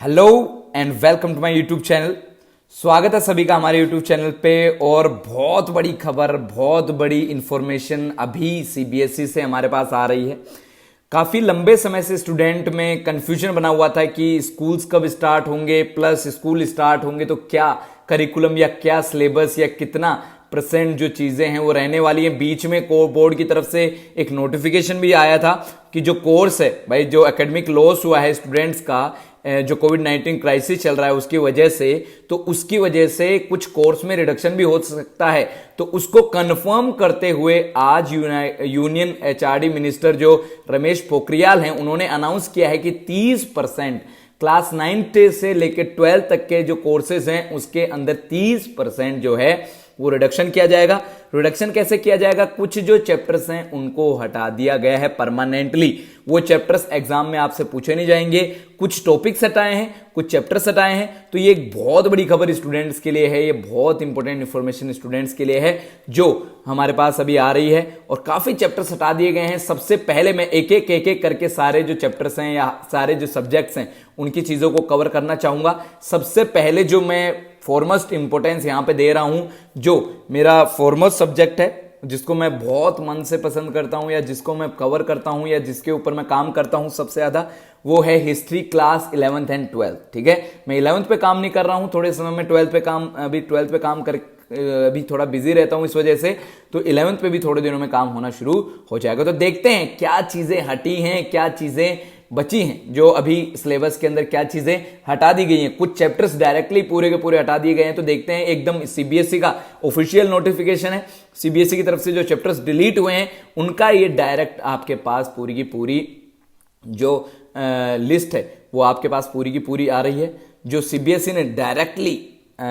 Hello and welcome to my YouTube channel. स्वागत है सभी का हमारे यूट्यूब चैनल पे। और बहुत बड़ी खबर, बहुत बड़ी इंफॉर्मेशन अभी सीबीएसई से हमारे पास आ रही है। काफी लंबे समय से स्टूडेंट में कंफ्यूजन बना हुआ था कि स्कूल्स कब स्टार्ट होंगे, प्लस स्कूल स्टार्ट होंगे तो क्या करिकुलम या क्या सिलेबस या कितना % जो चीजें हैं वो रहने वाली हैं। बीच में बोर्ड की तरफ से एक नोटिफिकेशन भी आया था कि जो कोर्स है भाई, जो एकेडमिक लॉस हुआ है स्टूडेंट्स का, जो कोविड-19 क्राइसिस चल रहा है उसकी वजह से, तो उसकी वजह से कुछ कोर्स में रिडक्शन भी हो सकता है। तो उसको कंफर्म करते हुए आज यूनियन एचआरडी मिनिस्टर जो रमेश पोखरियाल हैं, उन्होंने अनाउंस किया है कि 30% क्लास 9 से लेकर 12 तक के जो कोर्सेज हैं उसके अंदर 30% जो है वो रिडक्शन किया जाएगा। रिडक्शन कैसे किया जाएगा? कुछ जो चैप्टर्स हैं उनको हटा दिया गया है परमानेंटली। वो चैप्टर्स एग्जाम में आपसे पूछे नहीं जाएंगे। कुछ टॉपिक्स हटाए हैं, कुछ चैप्टर्स हटाए हैं। तो ये एक बहुत बड़ी खबर स्टूडेंट्स के लिए है, ये बहुत इंपॉर्टेंट इंफॉर्मेशन स्टूडेंट्स के लिए है जो हमारे पास अभी आ रही है। और काफी चैप्टर्स हटा दिए गए हैं। सबसे पहले मैं एक एक करके सारे जो चैप्टर्स हैं या सारे जो सब्जेक्ट्स हैं उनकी चीजों को कवर करना चाहूंगा। सबसे पहले जो मैं फॉरमोस्ट इंपोर्टेंस यहां पे दे रहा हूं, जो मेरा फॉरमोस्ट सब्जेक्ट है, जिसको मैं बहुत मन से पसंद करता हूं या जिसको मैं कवर करता हूं या जिसके ऊपर मैं काम करता हूं सबसे ज्यादा, वो है history class 11th and 12th। ठीक है, मैं 11th पे काम नहीं कर रहा हूं, थोड़े समय में 12th पे काम, अभी 12th पे काम कर, अभी थोड़ा बिजी रहता हूं इस वजह से, तो 11th पे भी थोड़े दिनों में काम होना शुरू हो जाएगा। तो देखते हैं क्या चीजें हटी हैं, क्या चीजें बची हैं, जो अभी सिलेबस के अंदर क्या चीजें हटा दी गई हैं। कुछ चैप्टर्स डायरेक्टली पूरे के पूरे हटा दिए गए हैं। तो देखते हैं, एकदम सीबीएसई का ऑफिशियल नोटिफिकेशन है, सीबीएसई की तरफ से जो चैप्टर्स डिलीट हुए हैं उनका ये डायरेक्ट आपके पास पूरी की पूरी जो लिस्ट है वो आपके पास पूरी की पूरी आ रही है। जो सीबीएसई ने डायरेक्टली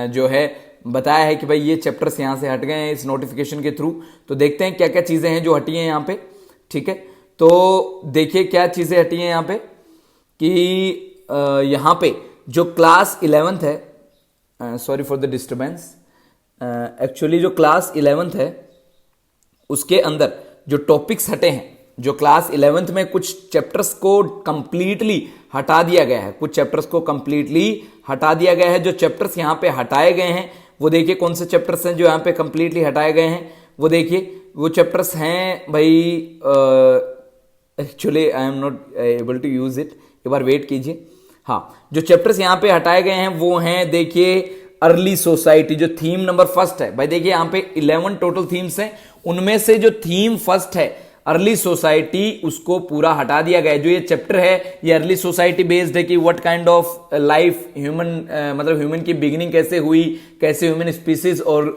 जो है बताया है कि भाई ये चैप्टर्स यहां से हट गए हैं इस नोटिफिकेशन के थ्रू। तो देखते हैं क्या क्या चीजें हैं जो हटी हैं यहां पे। ठीक है, तो देखिए क्या चीजें हटी हैं यहां पे कि यहां पे जो क्लास 11th है, sorry for the disturbance, actually जो क्लास 11th है उसके अंदर जो टॉपिक्स हटे हैं, जो क्लास 11th में कुछ चैप्टर्स को कंप्लीटली हटा दिया गया है, कुछ चैप्टर्स को कंप्लीटली हटा दिया गया है। जो चैप्टर्स यहां पे हटाए गए हैं वो देखिए कौन से चैप्टर्स हैं जो यहां पे कंप्लीटली हटाए गए हैं। वो देखिए वो चैप्टर्स हैं भाई, actually I am not able to use it, एक बार वेट कीजिए। हाँ, जो चैप्टर्स यहां पे हटाए गए हैं वो हैं, देखिए अर्ली सोसाइटी, जो थीम नंबर फर्स्ट है भाई। देखिए यहां पे 11 टोटल थीम्स हैं, उनमें से जो थीम फर्स्ट है अर्ली सोसाइटी, उसको पूरा हटा दिया गया है। जो ये चैप्टर है ये अर्ली सोसाइटी बेस्ड है कि what kind of life human, मतलब ह्यूमन की बिगिनिंग कैसे हुई, कैसे ह्यूमन स्पीसीज और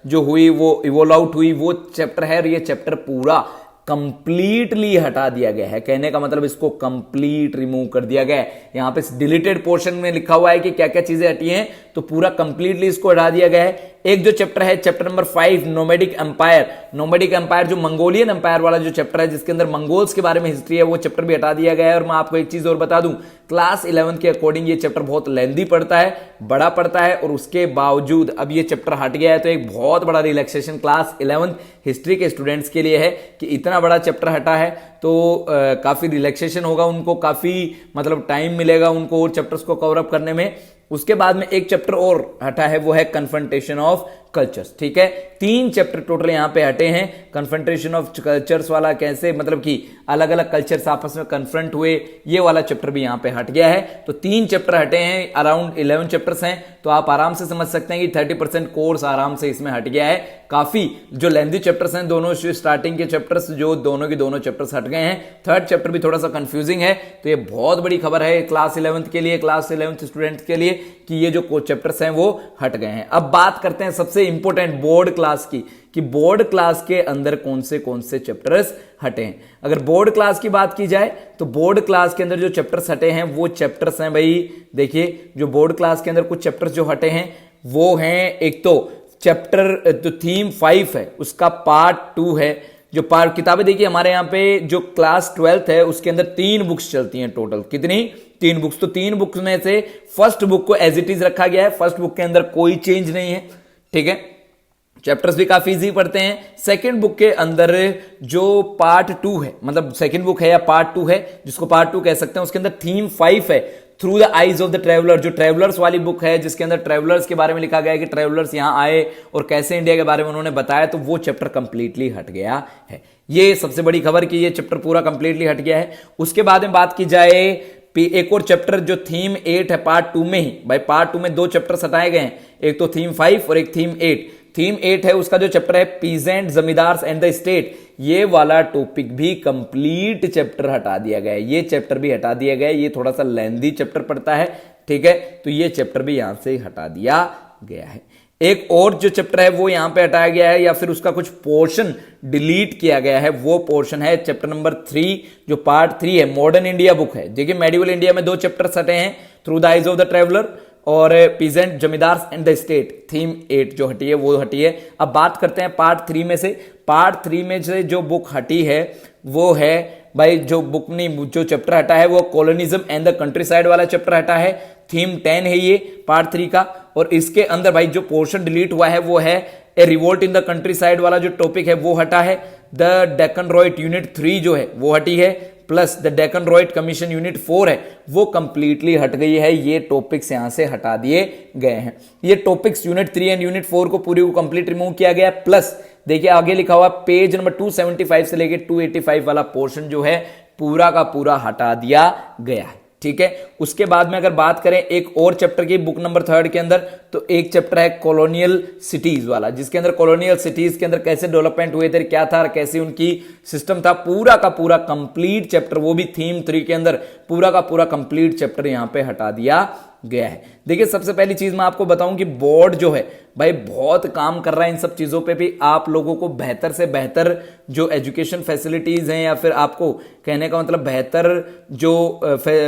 जो हुई वो इवोल्व आउट हुई, वो चैप्टर है। और ये चैप्टर पूरा कंप्लीटली हटा दिया गया है। कहने का मतलब इसको कंप्लीट रिमूव कर दिया गया है। यहां पे डिलीटेड पोर्शन में लिखा हुआ है कि क्या क्या चीजें हटी हैं, तो पूरा कंप्लीटली इसको हटा दिया गया है। एक जो चैप्टर है, chapter number 5, nomadic empire. Nomadic empire जो मंगोलियन एम्पायर वाला जो चैप्टर है, जिसके अंदर मंगोल्स के बारे में हिस्ट्री है, वो चैप्टर भी हटा दिया गया है। और मैं आपको एक चीज और बता दूं, क्लास 11th के अकॉर्डिंग ये चैप्टर बहुत लेंदी पड़ता है, बड़ा पड़ता है, और उसके बावजूद अब ये चैप्टर हट गया है। तो एक बहुत बड़ा रिलैक्सेशन क्लास 11th हिस्ट्री के स्टूडेंट्स के लिए है कि इतना बड़ा चैप्टर हटा है, तो काफी रिलैक्सेशन होगा उनको, काफी मतलब टाइम मिलेगा उनको और चैप्टर्स को कवर अप करने में। उसके बाद में एक चैप्टर और हटा है, वो है कन्फ्रंटेशन ऑफ कल्चर्स। ठीक है, 3 चैप्टर टोटल यहां पे हटे हैं। कन्फ्रंटेशन ऑफ कल्चर्स वाला कैसे, मतलब कि अलग अलग कल्चर्स आपस में कन्फ्रंट हुए, ये वाला चैप्टर भी यहां पे हट गया है। तो 3 चैप्टर हटे हैं, अराउंड 11 चैप्टर्स हैं। तो आप आराम से समझ सकते हैं कि 30% कोर्स आराम से इसमें हट गया है। काफी जो लेंथी चैप्टर्स हैं, दोनों स्टार्टिंग के चैप्टर्स, जो दोनों के दोनों चैप्टर्स हट गए हैं। 3rd चैप्टर भी थोड़ा सा कंफ्यूजिंग है। तो ये बहुत बड़ी खबर है क्लास 11th के लिए, क्लास 11th स्टूडेंट्स के लिए, कि ये जो चैप्टर्स हैं वो हट गए हैं। अब बात करते हैं सबसे इंपॉर्टेंट बोर्ड क्लास की, कि बोर्ड क्लास के अंदर कौन से चैप्टर्स हटे हैं। अगर बोर्ड क्लास की बात की जाए तो बोर्ड क्लास के अंदर जो चैप्टर्स हटे हैं वो चैप्टर्स हैं भाई, देखिए जो बोर्ड क्लास के अंदर कुछ चैप्टर्स जो हटे हैं वो हैं, एक तो चैप्टर तो थीम 5 है उसका पार्ट 2 है। जो पार्ट किताबें देखिए हमारे यहाँ पे जो क्लास 12th है उसके अंदर 3 बुक्स चलती हैं टोटल। कितनी? 3 बुक्स। तो 3 बुक्स में से फर्स्ट बुक को एज इट इज रखा गया है, फर्स्ट बुक के अंदर कोई चेंज नहीं है। ठीक है, चैप्टर्स भी काफी इजी पढ़ते हैं। सेकंड बुक के अंदर जो पार्ट 2 है, मतलब सेकंड बुक है या पार्ट 2 है, जिसको पार्ट 2 कह सकते हैं, उसके अंदर थीम 5 है। Through the eyes of the traveller, जो ट्रेवलर्स वाली बुक है जिसके अंदर ट्रेवलर्स के बारे में लिखा गया है कि ट्रेवलर्स यहां आए और कैसे इंडिया के बारे में उन्होंने बताया, तो वो चैप्टर कंप्लीटली हट गया है। ये सबसे बड़ी खबर कि ये चैप्टर पूरा कंप्लीटली हट गया है। उसके बाद में बात की जाए एक और चैप्टर जो थीम 8 है पार्ट 2 में ही, भाई पार्ट 2 में 2 चैप्टर्स हटाए गए हैं, एक तो थीम 5 और एक थीम 8। थीम 8 है उसका जो चैप्टर है peasant zamindars and the state, ये वाला टॉपिक भी कंप्लीट चैप्टर हटा दिया गया है। ये चैप्टर भी हटा दिया गया है, ये थोड़ा सा लेंथी चैप्टर पड़ता है, ठीक है, तो ये चैप्टर भी यहां से हटा दिया गया है। एक और जो चैप्टर है वो यहां पे हटाया गया है या फिर उसका कुछ पोर्शन डिलीट किया गया है, वो पोर्शन है चैप्टर नंबर 3 जो पार्ट 3 है, मॉडर्न इंडिया बुक है। देखिए मेडिवल इंडिया में 2 चैप्टर्स हटे हैं, through the eyes of the traveller और peasant zamindars and the state. Theme 8 जो हटी है वो हटी है। अब बात करते हैं पार्ट 3 में से। पार्ट 3 में से जो बुक हटी है वो है भाई, जो बुक नहीं जो चैप्टर हटा है वो colonialism and the countryside वाला चैप्टर हटा है। थीम 10 है ये पार्ट 3 का, और इसके अंदर भाई जो पोर्शन डिलीट हुआ है वो है a revolt in the countryside वाला जो टॉपिक है वो हटा है। द डेक्कन रॉयट यूनिट 3 जो है वो हटी है, plus the Deccan riot commission unit 4 है वो कंप्लीटली हट गई है। ये टॉपिक्स यहां से हटा दिए गए हैं। ये टॉपिक्स यूनिट 3 एंड यूनिट 4 को पूरी को कंप्लीट रिमूव किया गया। प्लस देखिए आगे लिखा हुआ पेज नंबर 275 से लेके 285 वाला पोर्शन जो है पूरा का पूरा हटा दिया गया है, ठीक है। उसके बाद में अगर बात करें एक और चैप्टर की बुक नंबर 3 के अंदर, तो एक चैप्टर है कॉलोनियल सिटीज वाला, जिसके अंदर कॉलोनियल सिटीज के अंदर कैसे डेवलपमेंट हुए थे, क्या था, कैसे उनकी सिस्टम था, पूरा का पूरा कंप्लीट चैप्टर, वो भी थीम 3 के अंदर पूरा का पूरा कंप्लीट चैप्टर यहां पे हटा दिया गया है। देखिए सबसे पहली चीज मैं आपको बताऊं कि बोर्ड जो है भाई बहुत काम कर रहा है इन सब चीजों पे भी। आप लोगों को बेहतर से बेहतर जो एजुकेशन फैसिलिटीज हैं, या फिर आपको कहने का मतलब बेहतर जो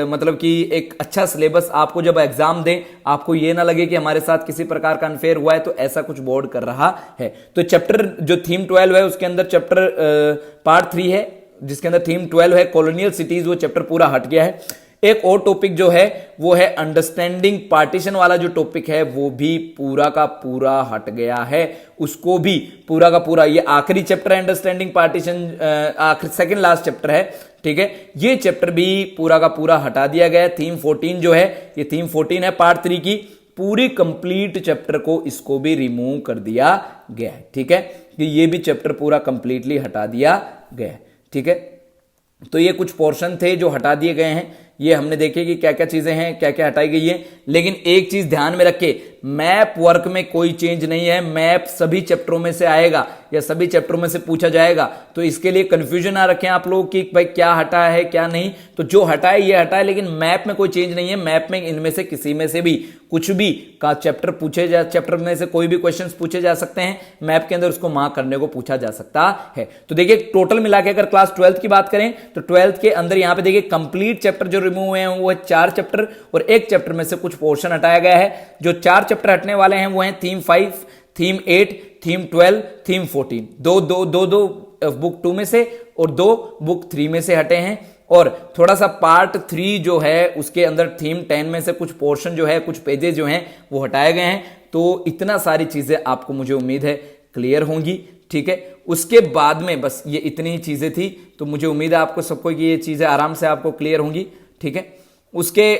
मतलब कि एक अच्छा सिलेबस आपको जब एग्जाम दें आपको ये ना लगे कि हमारे साथ किसी प्रकार का अनफेयर हुआ है, तो ऐसा कुछ बोर्ड कर रहा है। तो चैप्टर जो थीम 12 है उसके अंदर चैप्टर पार्ट 3 है जिसके अंदर थीम 12 है कॉलोनियल सिटीज, वो चैप्टर पूरा हट गया है। एक और टॉपिक जो है वो है अंडरस्टैंडिंग पार्टीशन वाला जो टॉपिक है वो भी पूरा का पूरा हट गया है। उसको भी पूरा का पूरा, ये आखिरी चैप्टर है अंडरस्टैंडिंग पार्टीशन, आखिरी सेकंड लास्ट चैप्टर है, ठीक है, ये चैप्टर भी पूरा का पूरा हटा दिया गया है। थीम 14 जो है, ये थीम 14 है पार्ट 3 की, पूरी कंप्लीट चैप्टर को इसको भी रिमूव कर दिया गया है, ठीक है, कि ये भी चैप्टर पूरा कंप्लीटली हटा दिया गया है, ठीक है। तो ये कुछ पोर्शन थे जो हटा दिए गए हैं। ये हमने देखे कि क्या क्या चीजें हैं, क्या क्या हटाई गई है। लेकिन एक चीज ध्यान में रखे, मैप वर्क में कोई चेंज नहीं है। मैप सभी चैप्टरों में से आएगा या सभी चैप्टरों में से पूछा जाएगा, तो इसके लिए कंफ्यूजन ना रखें आप लोग कि भाई क्या हटा है क्या नहीं। तो जो हटा है ये हटा है, लेकिन मैप में कोई चेंज नहीं है। मैप में इनमें से किसी में से भी कुछ भी का चैप्टर में से कोई भी क्वेश्चंस पूछे जा सकते हैं। मैप के अंदर उसको मार्क करने को पूछा जा सकता है। तो देखिए टोटल मिला के अगर क्लास 12th की बात करें तो 12th के अंदर यहां पे देखिए कंप्लीट चैप्टर जो रिमूव हुए हैं वो है 4 चैप्टर, और एक चैप्टर में से कुछ पोर्शन हटाया गया है। जो 4 चैप्टर हटने वाले हैं वो हैं थीम 5, थीम 8, थीम 12, थीम 14। दो बुक 2 में से और 2 बुक 3 में से हटे हैं। और थोड़ा सा पार्ट 3 जो है उसके अंदर थीम 10 में से कुछ पोर्शन जो है, कुछ पेजेस जो हैं वो हटाए गए हैं। तो इतना सारी चीजें आपको मुझे उम्मीद है क्लियर होंगी, ठीक है। उसके बाद में बस ये इतनी ही चीजें थी, तो मुझे उम्मीद है आपको सबको कि ये चीजें आराम से आपको क्लियर होंगी, ठीक है। उसके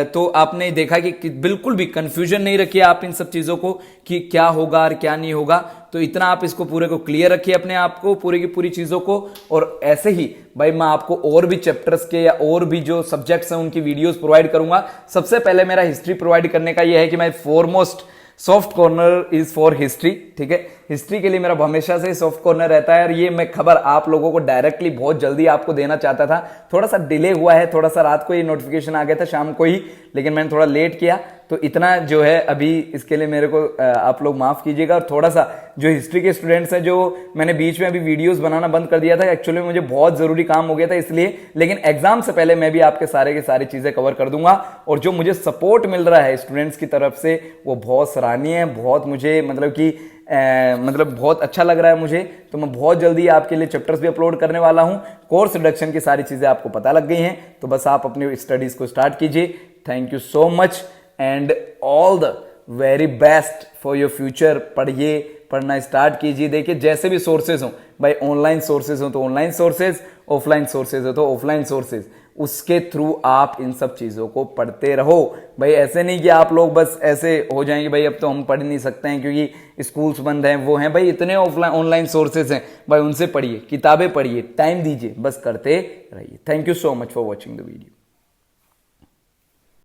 तो आपने देखा कि बिल्कुल भी कंफ्यूजन नहीं रखिए आप इन सब चीजों को कि क्या होगा और क्या नहीं होगा। तो इतना आप इसको पूरे को क्लियर रखिए अपने आप को, पूरी की पूरी चीजों को। और ऐसे ही भाई मैं आपको और भी चैप्टर्स के या और भी जो सब्जेक्ट्स हैं उनकी वीडियोस प्रोवाइड करूंगा। सबसे पहले मेरा हिस्ट्री प्रोवाइड करने का यह है कि मैं foremost soft corner is for history, ठीक है। हिस्ट्री के लिए मेरा हमेशा से सॉफ्ट कॉर्नर रहता है, और ये मैं खबर आप लोगों को डायरेक्टली बहुत जल्दी आपको देना चाहता था। थोड़ा सा डिले हुआ है, थोड़ा सा रात को ये नोटिफिकेशन आ गया था शाम को ही, लेकिन मैंने थोड़ा लेट किया। तो इतना जो है अभी इसके लिए मेरे को आप लोग माफ कीजिएगा। और थोड़ा सा जो हिस्ट्री के स्टूडेंट्स हैं, जो मैंने बीच में अभी वीडियोस बनाना बंद कर दिया था, एक्चुअली मुझे बहुत जरूरी काम हो गया था इसलिए, लेकिन एग्जाम से पहले मैं भी आपके सारे के सारी चीजें कवर कर दूंगा। और जो मुझे सपोर्ट मिल रहा है स्टूडेंट्स की तरफ से वो बहुत सराहनीय है, बहुत मुझे मतलब कि बहुत अच्छा लग रहा है मुझे। तो मैं बहुत जल्दी आपके लिए चैप्टर्स भी अपलोड करने वाला हूं। कोर्स रिडक्शन की सारी चीजें आपको पता लग गई हैं, तो बस आप अपनी स्टडीज को स्टार्ट कीजिए। Thank you so much and all the very best for your future. पढ़िए, पढ़ना स्टार्ट कीजिए। देखिए जैसे भी सोर्सेज हो, भाई ऑनलाइन सोर्सेज हो तो ऑनलाइन सोर्सेज, ऑफलाइन सोर्सेज हो तो ऑफलाइन सोर्सेज, उसके थ्रू आप इन सब चीज़ों को पढ़ते रहो। भाई ऐसे नहीं कि आप लोग बस ऐसे हो जाएंगे भाई अब तो हम पढ़ नहीं सकते हैं क्योंकि स्कूल्स बंद हैं, वो हैं। भाई इतने ऑफलाइन ऑनलाइन सोर्सेज हैं, भाई उनसे पढ़िए, किताबें पढ़िए, टाइम दीजिए, बस करते रहिए। Thank you so much for watching the video.